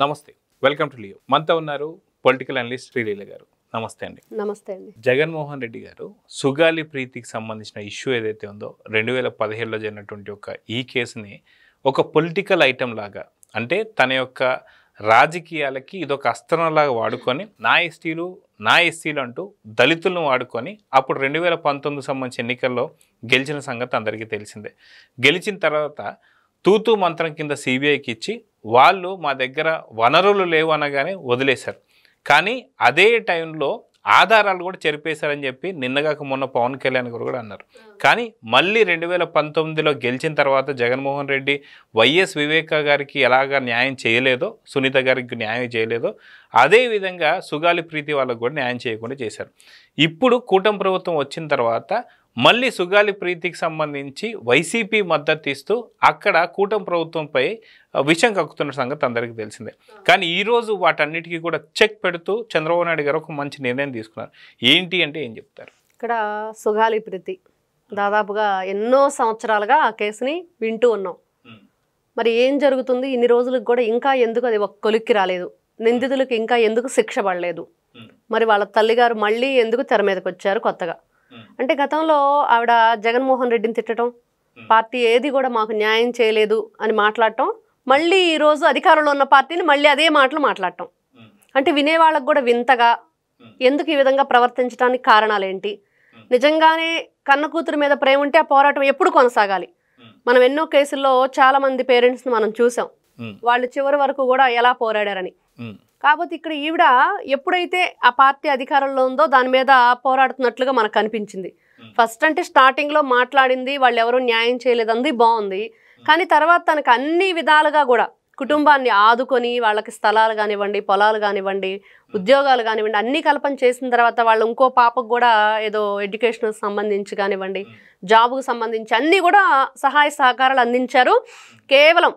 నమస్తే, welcome to Leo. మనతో ఉన్నారు పొలిటికల్ అనలిస్ట్ శ్రీలీల గారు. నమస్తే అండి. నమస్తే అండి. జగన్మోహన్ రెడ్డి గారు సుగాలి ప్రీతికి సంబంధించిన ఇష్యూ ఏదైతే ఉందో 2017లో జరిగినటువంటి ఒక ఈ కేసుని ఒక పొలిటికల్ ఐటమ్ లాగా, అంటే తన యొక్క రాజకీయాలకి ఇదొక అస్త్రంలాగా వాడుకొని నా ఎస్సీలు అంటూ దళితులను వాడుకొని అప్పుడు 2019 సంబంధించిన ఎన్నికల్లో గెలిచిన సంగతి అందరికీ తెలిసిందే. గెలిచిన తర్వాత తూతూ మంత్రం కింద సిబిఐకి ఇచ్చి వాళ్ళు మా దగ్గర వనరులు లేవు అనగానే వదిలేశారు. కానీ అదే టైంలో ఆధారాలు కూడా చెరిపేశారని చెప్పి నిన్నగాక మొన్న పవన్ కళ్యాణ్ గారు కూడా అన్నారు. కానీ మళ్ళీ 2019లో గెలిచిన తర్వాత జగన్మోహన్ రెడ్డి వైఎస్ వివేక గారికి ఎలాగా న్యాయం చేయలేదో, సునీత గారికి న్యాయం చేయలేదో అదేవిధంగా సుగాలి ప్రీతి వాళ్ళకు కూడా న్యాయం చేయకుండా చేశారు. ఇప్పుడు కూటమి ప్రభుత్వం వచ్చిన తర్వాత మళ్ళీ సుగాలి ప్రీతికి సంబంధించి వైసీపీ మద్దతు ఇస్తూ అక్కడ కూటమి ప్రభుత్వంపై విషం కక్కుతున్న సంగతి అందరికీ తెలిసిందే. కానీ ఈరోజు వాటన్నిటికీ కూడా చెక్ పెడుతూ చంద్రబాబు నాయుడు గారు ఒక మంచి నిర్ణయం తీసుకున్నారు. ఏంటి అంటే ఏం చెప్తారు? ఇక్కడ సుగాలి ప్రీతి దాదాపుగా ఎన్నో సంవత్సరాలుగా ఆ కేసుని వింటూ ఉన్నాం. మరి ఏం జరుగుతుంది? ఇన్ని రోజులకు కూడా ఇంకా ఎందుకు అది ఒక కొలిక్కి రాలేదు? నిందితులకు ఇంకా ఎందుకు శిక్ష పడలేదు? మరి వాళ్ళ తల్లిగారు మళ్ళీ ఎందుకు తెర మీదకి వచ్చారు కొత్తగా? అంటే గతంలో ఆవిడ జగన్మోహన్ రెడ్డిని తిట్టడం, పార్టీ ఏది కూడా మాకు న్యాయం చేయలేదు అని మాట్లాడటం, మళ్ళీ ఈరోజు అధికారంలో ఉన్న పార్టీని మళ్ళీ అదే మాటలు మాట్లాడటం, అంటే వినేవాళ్ళకు కూడా వింతగా ఎందుకు ఈ విధంగా ప్రవర్తించడానికి కారణాలేంటి? నిజంగానే కన్న కూతురు మీద ప్రేమ ఉంటే ఆ పోరాటం ఎప్పుడు కొనసాగాలి? మనం ఎన్నో కేసుల్లో చాలా మంది పేరెంట్స్ని మనం చూసాం, వాళ్ళు చివరి వరకు కూడా ఎలా పోరాడారని. కాకపోతే ఇక్కడ ఈవిడ ఎప్పుడైతే ఆ పార్టీ అధికారంలో ఉందో దాని మీద పోరాడుతున్నట్లుగా మనకు కనిపించింది. ఫస్ట్ అంటే స్టార్టింగ్లో మాట్లాడింది వాళ్ళు ఎవరూ న్యాయం చేయలేదంది బాగుంది. కానీ తర్వాత తనకు అన్ని విధాలుగా కూడా కుటుంబాన్ని ఆదుకొని వాళ్ళకి స్థలాలు కానివ్వండి, పొలాలు కానివ్వండి, ఉద్యోగాలు కానివ్వండి అన్నీ కల్పన చేసిన తర్వాత వాళ్ళు ఇంకో పాపకు కూడా ఏదో ఎడ్యుకేషన్కి సంబంధించి కానివ్వండి, జాబుకు సంబంధించి అన్నీ కూడా సహాయ సహకారాలు అందించారు. కేవలం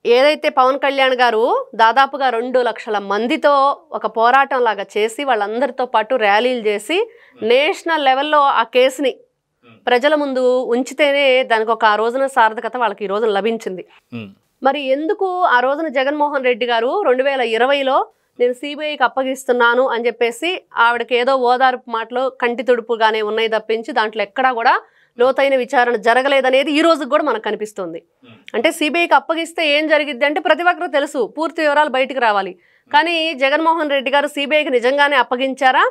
ఏదైతే పవన్ కళ్యాణ్ గారు దాదాపుగా 2 లక్షల మందితో ఒక పోరాటం లాగా చేసి వాళ్ళందరితో పాటు ర్యాలీలు చేసి నేషనల్ లెవెల్లో ఆ కేసుని ప్రజల ముందు ఉంచితేనే దానికి ఒక ఆ రోజున సార్థకత వాళ్ళకి ఈ రోజున లభించింది. మరి ఎందుకు ఆ రోజున జగన్మోహన్ రెడ్డి గారు 2020లో నేను సిబిఐకి అప్పగిస్తున్నాను అని చెప్పేసి ఆవిడకి ఏదో ఓదార్పు మాటలు కంటి తుడుపుగానే ఉన్నాయి తప్పించి దాంట్లో ఎక్కడా కూడా లోతైన విచారణ జరగలేదనేది ఈ రోజుకి కూడా మనకు కనిపిస్తుంది. అంటే సిబిఐకి అప్పగిస్తే ఏం జరిగిద్ది అంటే ప్రతి ఒక్కరు తెలుసు, పూర్తి వివరాలు బయటకు రావాలి. కానీ జగన్మోహన్ రెడ్డి గారు సిబిఐకి నిజంగానే అప్పగించారా,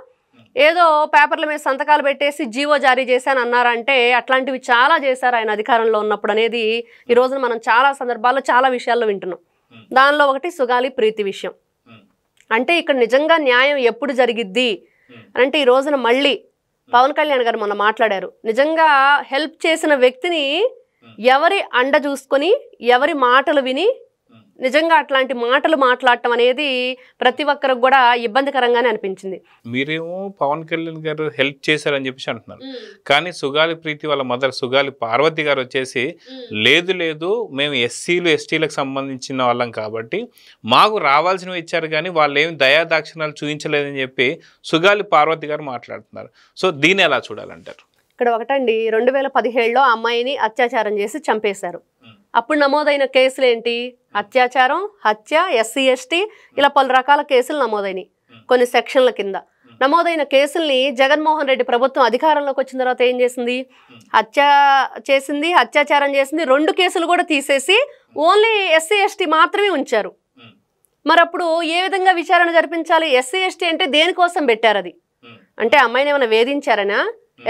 ఏదో పేపర్ల మీద సంతకాలు పెట్టేసి జీవో జారీ చేశాను అన్నారంటే అట్లాంటివి చాలా చేశారు ఆయన అధికారంలో ఉన్నప్పుడు అనేది ఈ రోజున మనం చాలా సందర్భాల్లో చాలా విషయాల్లో వింటున్నాం. దానిలో ఒకటి సుగాలి ప్రీతి విషయం. అంటే ఇక్కడ నిజంగా న్యాయం ఎప్పుడు జరిగిద్ది అంటే ఈ రోజున మళ్ళీ పవన్ కళ్యాణ్ గారు మొన్న మాట్లాడారు, నిజంగా హెల్ప్ చేసిన వ్యక్తిని ఎవరి అండ చూసుకొని ఎవరి మాటలు విని నిజంగా అట్లాంటి మాటలు మాట్లాడటం అనేది ప్రతి ఒక్కరికి కూడా ఇబ్బందికరంగానే అనిపించింది. మీరేమో పవన్ కళ్యాణ్ గారు హెల్ప్ చేశారని చెప్పేసి అంటున్నారు, కానీ సుగాలి ప్రీతి వాళ్ళ మదర్ సుగాలి పార్వతి గారు వచ్చేసి లేదు మేము ఎస్సీలు ఎస్టీలకు సంబంధించిన వాళ్ళం కాబట్టి మాకు రావాల్సినవి ఇచ్చారు కానీ వాళ్ళు ఏమి దయాదాక్షిణాలు చూపించలేదని చెప్పి సుగాలి పార్వతి గారు మాట్లాడుతున్నారు. సో దీన్ని ఎలా చూడాలంటారు? ఇక్కడ ఒకటండి, 2017లో అమ్మాయిని అత్యాచారం చేసి చంపేశారు. అప్పుడు నమోదైన కేసులు ఏంటి? అత్యాచారం, హత్య, ఎస్సీ ఎస్టీ ఇలా పలు రకాల కేసులు నమోదైనవి. కొన్ని సెక్షన్ల కింద నమోదైన కేసుల్ని జగన్మోహన్ రెడ్డి ప్రభుత్వం అధికారంలోకి వచ్చిన తర్వాత ఏం చేసింది? అత్యాచారం చేసింది 2 కేసులు కూడా తీసేసి ఓన్లీ ఎస్సీ ఎస్టీ మాత్రమే ఉంచారు. మరి అప్పుడు ఏ విధంగా విచారణ జరిపించాలి? ఎస్సీ ఎస్టీ అంటే దేనికోసం పెట్టారు? అది అంటే అమ్మాయిని ఏమైనా వేధించారనా,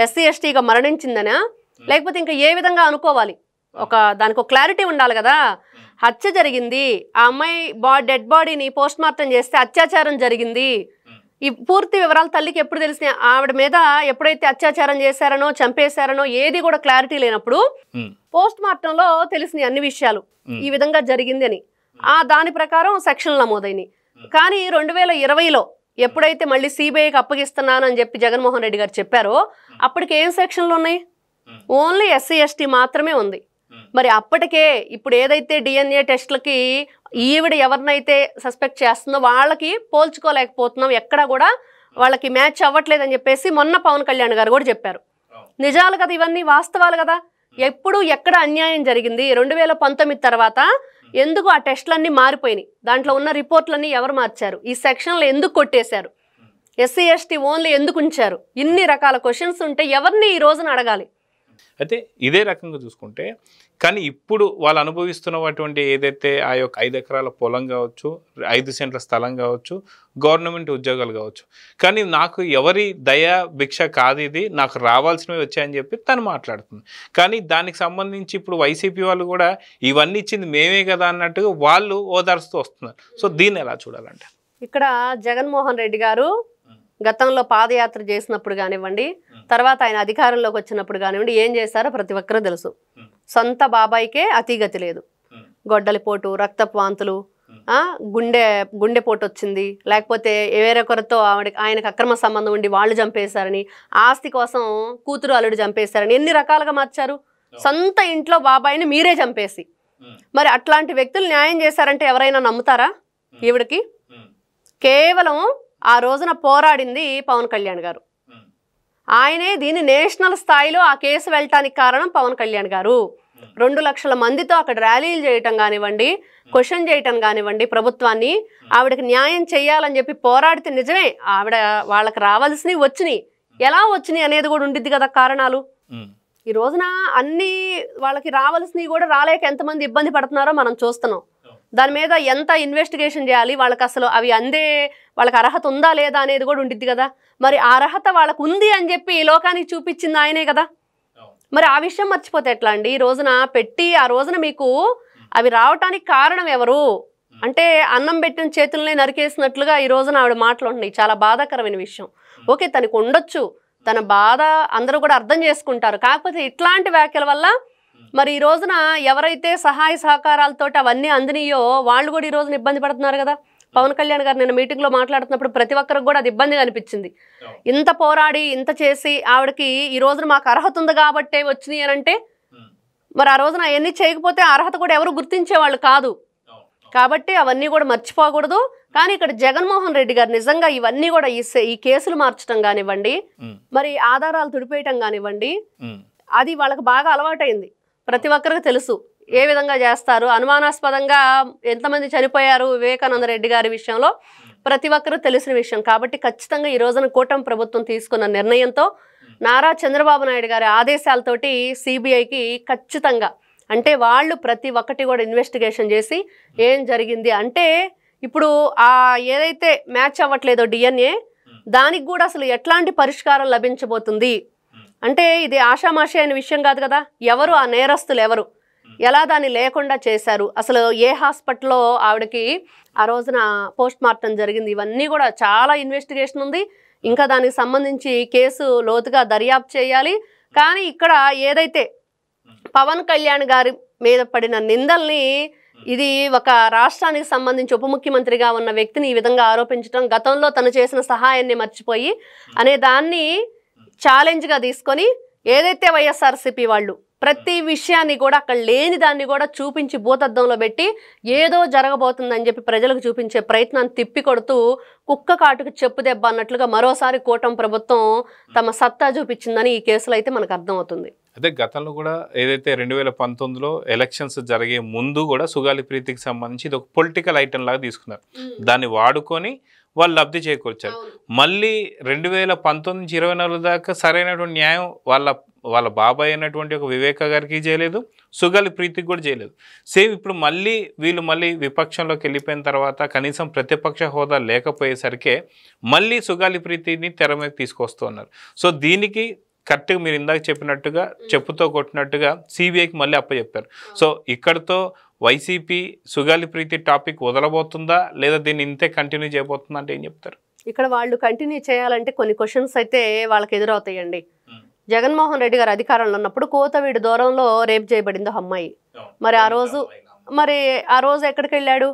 ఎస్సీ ఎస్టీగా మరణించిందనా, లేకపోతే ఇంకా ఏ విధంగా అనుకోవాలి? దానికి ఒక క్లారిటీ ఉండాలి కదా. హత్య జరిగింది, ఆ అమ్మాయి డెడ్ బాడీని పోస్ట్ మార్టం చేస్తే అత్యాచారం జరిగింది, ఈ పూర్తి వివరాలు తల్లికి ఎప్పుడు తెలిసినాయి? ఆవిడ మీద ఎప్పుడైతే అత్యాచారం చేశారనో చంపేశారనో ఏది కూడా క్లారిటీ లేనప్పుడు పోస్ట్ మార్టంలో తెలిసినాయి అన్ని విషయాలు ఈ విధంగా జరిగింది అని. దాని ప్రకారం సెక్షన్లు నమోదైనవి. కానీ 2020లో ఎప్పుడైతే మళ్ళీ సిబిఐకి అప్పగిస్తున్నాను అని చెప్పి జగన్మోహన్ రెడ్డి గారు చెప్పారో అప్పటికి ఏం సెక్షన్లు ఉన్నాయి? ఓన్లీ ఎస్సీ ఎస్టీ మాత్రమే ఉంది. మరి అప్పటికే ఇప్పుడు ఏదైతే డిఎన్ఏ టెస్ట్లకి ఈవిడ ఎవరినైతే సస్పెక్ట్ చేస్తుందో వాళ్ళకి పోల్చుకోలేకపోతున్నాం, ఎక్కడ కూడా వాళ్ళకి మ్యాచ్ అవ్వట్లేదని చెప్పేసి మొన్న పవన్ కళ్యాణ్ గారు కూడా చెప్పారు. నిజాలు కదా ఇవన్నీ, వాస్తవాలు కదా. ఎప్పుడు ఎక్కడ అన్యాయం జరిగింది? 2019 తర్వాత ఎందుకు ఆ టెస్టులన్నీ మారిపోయినాయి, దాంట్లో ఉన్న రిపోర్ట్లన్నీ ఎవరు మార్చారు, ఈ సెక్షన్లు ఎందుకు కొట్టేశారు, ఎస్సీ ఎస్టీ ఓన్లీ ఎందుకు ఉంచారు, ఇన్ని రకాల క్వశ్చన్స్ ఉంటే ఎవరిని ఈ రోజున అడగాలి? అయితే ఇదే రకంగా చూసుకుంటే కానీ ఇప్పుడు వాళ్ళు అనుభవిస్తున్నటువంటి ఏదైతే ఆ యొక్క 5 ఎకరాల పొలం కావచ్చు, 5 సెంట్ల స్థలం కావచ్చు, గవర్నమెంట్ ఉద్యోగాలు కావచ్చు, కానీ నాకు ఎవరి దయా భిక్ష కాదు ఇది, నాకు రావాల్సినవి వచ్చాయని చెప్పి తను మాట్లాడుతుంది. కానీ దానికి సంబంధించి ఇప్పుడు వైసీపీ వాళ్ళు కూడా ఇవన్నీ ఇచ్చింది మేమే కదా అన్నట్టుగా వాళ్ళు ఓదార్స్తూ వస్తున్నారు. సో దీన్ని ఎలా చూడాలంటే ఇక్కడ జగన్మోహన్ రెడ్డి గారు గతంలో పాదయాత్ర చేసినప్పుడు కానివ్వండి, తర్వాత ఆయన అధికారంలోకి వచ్చినప్పుడు కానివ్వండి, ఏం చేశారో ప్రతి ఒక్కరూ తెలుసు. సొంత బాబాయికే అతిగతి లేదు, గొడ్డలిపోటు, రక్తపు వాంతులు, గుండెపోటు వచ్చింది, లేకపోతే వేరొకరితో ఆయనకు అక్రమ సంబంధం ఉండి వాళ్ళు చంపేశారని, ఆస్తి కోసం కూతురు అల్లుడు చంపేశారని ఎన్ని రకాలుగా మార్చారు. సొంత ఇంట్లో బాబాయిని మీరే చంపేసి మరి అట్లాంటి వ్యక్తులు న్యాయం చేశారంటే ఎవరైనా నమ్ముతారా? ఈవిడికి కేవలం ఆ రోజున పోరాడింది పవన్ కళ్యాణ్ గారు. ఆయనే దీన్ని నేషనల్ స్థాయిలో ఆ కేసు వెళ్ళటానికి కారణం పవన్ కళ్యాణ్ గారు. 2 లక్షల మందితో అక్కడ ర్యాలీలు చేయటం కానివ్వండి, క్వశ్చన్ చేయటం కానివ్వండి, ప్రభుత్వాన్ని ఆవిడకి న్యాయం చేయాలని చెప్పి పోరాడితే నిజమే ఆవిడ వాళ్ళకి రావాల్సినవి వచ్చినాయి, ఎలా వచ్చినాయి అనేది కూడా ఉండిద్ది కదా కారణాలు. ఈ రోజున అన్ని వాళ్ళకి రావాల్సినవి కూడా రాలేక ఎంతమంది ఇబ్బంది పడుతున్నారో మనం చూస్తున్నాం. దాని మీద ఎంత ఇన్వెస్టిగేషన్ చేయాలి, వాళ్ళకి అసలు అవి అందే వాళ్ళకి అర్హత ఉందా లేదా అనేది కూడా ఉండిద్ది కదా. మరి ఆ అర్హత వాళ్ళకు ఉంది అని చెప్పి ఈ లోకానికి చూపించింది ఆయనే కదా. మరి ఆ విషయం మర్చిపోతే ఎట్లా అండి? ఈ రోజున పెట్టి ఆ రోజున మీకు అవి రావటానికి కారణం ఎవరు అంటే అన్నం పెట్టిన చేతుల్ని నరికేసినట్లుగా ఈ రోజున ఆవిడ మాటలు ఉంటున్నాయి. చాలా బాధాకరమైన విషయం. ఓకే, తనకు ఉండొచ్చు, తన బాధ అందరూ కూడా అర్థం చేసుకుంటారు. కాకపోతే ఇట్లాంటి వ్యాఖ్యల వల్ల మరి ఈ రోజున ఎవరైతే సహాయ సహకారాలతో అవన్నీ అందినయో వాళ్ళు కూడా ఈ రోజున ఇబ్బంది పడుతున్నారు కదా. పవన్ కళ్యాణ్ గారు నిన్న మీటింగ్లో మాట్లాడుతున్నప్పుడు ప్రతి ఒక్కరికి కూడా అది ఇబ్బందిగా అనిపించింది. ఇంత పోరాడి ఇంత చేసి ఆవిడకి ఈ రోజున మాకు అర్హత ఉంది కాబట్టే వచ్చినాయి అని అంటే మరి ఆ రోజున అవన్నీ చేయకపోతే అర్హత కూడా ఎవరు గుర్తించేవాళ్ళు కాదు. కాబట్టి అవన్నీ కూడా మర్చిపోకూడదు. కానీ ఇక్కడ జగన్మోహన్ రెడ్డి గారు నిజంగా ఇవన్నీ కూడా ఈ కేసులు మార్చడం కానివ్వండి, మరి ఆధారాలు తుడిపేయటం కానివ్వండి, అది వాళ్ళకి బాగా అలవాటైంది. ప్రతి ఒక్కరికి తెలుసు ఏ విధంగా చేస్తారు. అనుమానాస్పదంగా ఎంతమంది చనిపోయారు వివేకానంద రెడ్డి గారి విషయంలో ప్రతి ఒక్కరూ తెలిసిన విషయం. కాబట్టి ఖచ్చితంగా ఈ రోజున కూటమి ప్రభుత్వం తీసుకున్న నిర్ణయంతో నారా చంద్రబాబు నాయుడు గారి ఆదేశాలతోటి సిబిఐకి ఖచ్చితంగా అంటే వాళ్ళు ప్రతి ఒక్కటి కూడా ఇన్వెస్టిగేషన్ చేసి ఏం జరిగింది అంటే ఇప్పుడు ఏదైతే మ్యాచ్ అవ్వట్లేదో డిఎన్ఏ దానికి కూడా అసలు ఎట్లాంటి పరిష్కారం లభించబోతుంది అంటే ఇది ఆషామాషి అనే విషయం కాదు కదా. ఎవరు ఆ నేరస్తులు, ఎవరు, ఎలా దాన్ని లేకుండా చేశారు, అసలు ఏ హాస్పిటల్లో ఆవిడకి ఆ రోజున పోస్ట్ మార్టం జరిగింది, ఇవన్నీ కూడా చాలా ఇన్వెస్టిగేషన్ ఉంది. ఇంకా దానికి సంబంధించి కేసు లోతుగా దర్యాప్తు చేయాలి. కానీ ఇక్కడ ఏదైతే పవన్ కళ్యాణ్ గారి మీద పడిన నిందల్ని ఇది ఒక రాష్ట్రానికి సంబంధించి ఉప ముఖ్యమంత్రిగా ఉన్న వ్యక్తిని ఈ విధంగా ఆరోపించడం, గతంలో తను చేసిన సహాయాన్ని మర్చిపోయి అనే దాన్ని ఛాలెంజ్గా తీసుకొని ఏదైతే వైఎస్ఆర్సీపీ వాళ్ళు ప్రతి విషయాన్ని కూడా అక్కడ లేని దాన్ని కూడా చూపించి భూతద్దంలో పెట్టి ఏదో జరగబోతుందని చెప్పి ప్రజలకు చూపించే ప్రయత్నాన్ని తిప్పికొడుతూ కుక్క కాటుకు చెప్పు దెబ్బ అన్నట్లుగా మరోసారి కూటమి ప్రభుత్వం తమ సత్తా చూపించిందని ఈ కేసులో అయితే మనకు అర్థమవుతుంది. అదే గతంలో కూడా ఏదైతే 2019లో ఎలక్షన్స్ జరిగే ముందు కూడా సుగాలి ప్రీతికి సంబంధించి ఇది ఒక పొలిటికల్ ఐటమ్ లాగా తీసుకున్నారు. దాన్ని వాడుకొని వాళ్ళు లబ్ధి చేకూర్చారు. మళ్ళీ 2019 నుంచి 2024 దాకా సరైనటువంటి న్యాయం వాళ్ళ బాబాయ్ అయినటువంటి ఒక వివేక గారికి చేయలేదు, సుగాలి ప్రీతికి కూడా చేయలేదు. సేమ్ ఇప్పుడు వీళ్ళు మళ్ళీ విపక్షంలోకి వెళ్ళిపోయిన తర్వాత కనీసం ప్రతిపక్ష హోదా లేకపోయేసరికి మళ్ళీ సుగాలి ప్రీతిని తెర మీద తీసుకొస్తున్నారు. సో దీనికి కరెక్ట్గా మీరు ఇందాక చెప్పినట్టుగా చెప్పుతో కొట్టినట్టుగా సిబిఐకి మళ్ళీ అప్పచెప్పారు. సో ఇక్కడతో వైసీపీ సుగాలి ప్రీతి టాపిక్ వదలబోతుందా లేదా దీన్ని ఇంతే కంటిన్యూ చేయబోతుందా అంటే ఏం చెప్తారు? ఇక్కడ వాళ్ళు కంటిన్యూ చేయాలంటే కొన్ని క్వశ్చన్స్ అయితే వాళ్ళకి ఎదురవుతాయండి. జగన్మోహన్ రెడ్డి గారు అధికారంలో ఉన్నప్పుడు కోతవీడు దూరంలో రేప్ చేయబడింది అమ్మాయి. మరి ఆ రోజు ఎక్కడికి వెళ్ళాడు?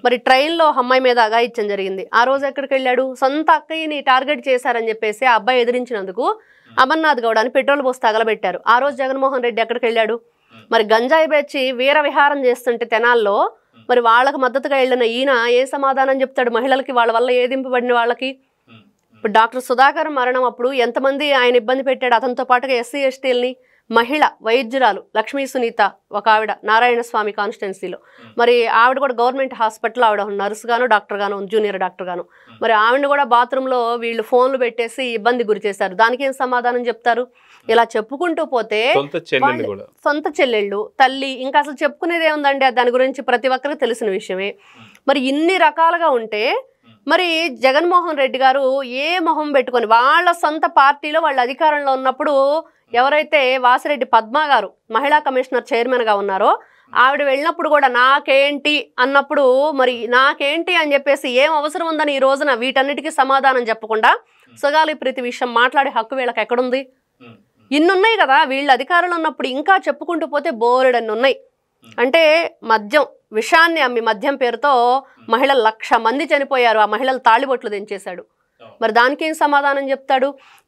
మరి ట్రైన్లో అమ్మాయి మీద అఘాయిత్యం జరిగింది. ఆ రోజు ఎక్కడికి వెళ్ళాడు? సొంత అక్కయ్యని టార్గెట్ చేశారని చెప్పేసి ఆ అబ్బాయి ఎదిరించినందుకు అమర్నాథ్ గౌడ్ అని పెట్రోల్ పోసి తగలబెట్టారు. ఆ రోజు జగన్మోహన్ రెడ్డి ఎక్కడికి వెళ్ళాడు? మరి గంజాయి బెచ్చి వీర విహారం చేస్తుంటే తెనాల్లో మరి వాళ్ళకు మద్దతుగా వెళ్ళిన ఈయన ఏ సమాధానం చెప్తాడు? మహిళలకి వాళ్ళ వల్ల ఏదింపబడిన వాళ్ళకి. ఇప్పుడు డాక్టర్ సుధాకర్ మరణం అప్పుడు ఎంతమంది ఆయన ఇబ్బంది పెట్టాడు, అతనితో పాటుగా ఎస్సీ ఎస్టీలని. మహిళ వైద్యురాలు లక్ష్మీ సునీత ఒక ఆవిడ నారాయణ స్వామి కాన్స్టిట్యున్సీలో, మరి ఆవిడ కూడా గవర్నమెంట్ హాస్పిటల్ ఆవిడ నర్సు గాను డాక్టర్ గాను జూనియర్ డాక్టర్ గాను, మరి ఆవిడని కూడా బాత్రూంలో వీళ్ళు ఫోన్లు పెట్టేసి ఇబ్బంది గురి చేశారు. దానికి ఏం సమాధానం చెప్తారు? ఇలా చెప్పుకుంటూ పోతే సొంత చెల్లెళ్ళు తల్లి ఇంకా అసలు చెప్పుకునేది ఏముందండి, దాని గురించి ప్రతి ఒక్కరికి తెలిసిన విషయమే. మరి ఇన్ని రకాలుగా ఉంటే మరి జగన్మోహన్ రెడ్డి గారు ఏ మొహం పెట్టుకొని వాళ్ళ సొంత పార్టీలో వాళ్ళ అధికారంలో ఉన్నప్పుడు ఎవరైతే వాసిరెడ్డి పద్మ గారు మహిళా కమిషనర్ చైర్మన్గా ఉన్నారో ఆవిడ వెళ్ళినప్పుడు కూడా నాకేంటి అన్నప్పుడు మరి నాకేంటి అని చెప్పేసి ఏం అవసరం ఉందని ఈ రోజున వీటన్నిటికీ సమాధానం చెప్పకుండా సుగాలి ప్రీతి విషయం మాట్లాడే హక్కు వీళ్ళకి ఎక్కడుంది? ఇన్నున్నాయి కదా, వీళ్ళు అధికారంలో ఉన్నప్పుడు ఇంకా చెప్పుకుంటూ పోతే బోలెడన్ని ఉన్నాయి. అంటే మద్యం విషాన్ని అమ్మి మద్యం పేరుతో మహిళలు 1,00,000 మంది చనిపోయారు. ఆ మహిళలు తాళిబొట్లు దించేశాడు. మరి దానికి ఏం సమాధానం చెప్తాడు?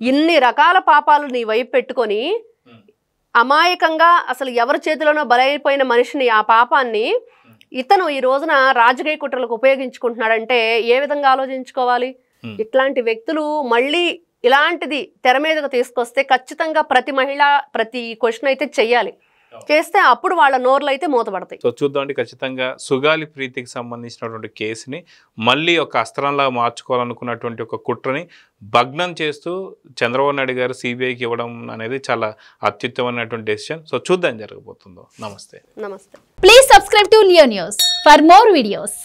ఇన్ని రకాల పాపాలు నీ వైపు పెట్టుకొని అమాయకంగా అసలు ఎవరి చేతిలోనో బలైపోయిన మనిషిని ఆ పాపాన్ని ఇతను ఈ రోజున రాజకీయ కుట్రలకు ఉపయోగించుకుంటున్నాడంటే ఏ విధంగా ఆలోచించుకోవాలి? ఇట్లాంటి వ్యక్తులు మళ్ళీ ఇలాంటిది తెర మీదకు తీసుకొస్తే ఖచ్చితంగా ప్రతి మహిళ ప్రతి క్వశ్చన్ అయితే చెయ్యాలి. చేస్తే అప్పుడు వాళ్ళ నోర్లు అయితే మూతపడతాయి. సో చూద్దామండి, ఖచ్చితంగా సుగాలి ప్రీతికి సంబంధించినటువంటి కేసుని మళ్ళీ ఒక అస్త్రంలా మార్చుకోవాలనుకున్నటువంటి ఒక కుట్రని భగ్నం చేస్తూ చంద్రబాబు నాయుడు గారు సిబిఐకి ఇవ్వడం అనేది చాలా అత్యుత్తమైనటువంటి డెసిషన్. సో చూద్దాం జరగబోతుందో. నమస్తే. నమస్తే. Please subscribe to Leo news for more videos.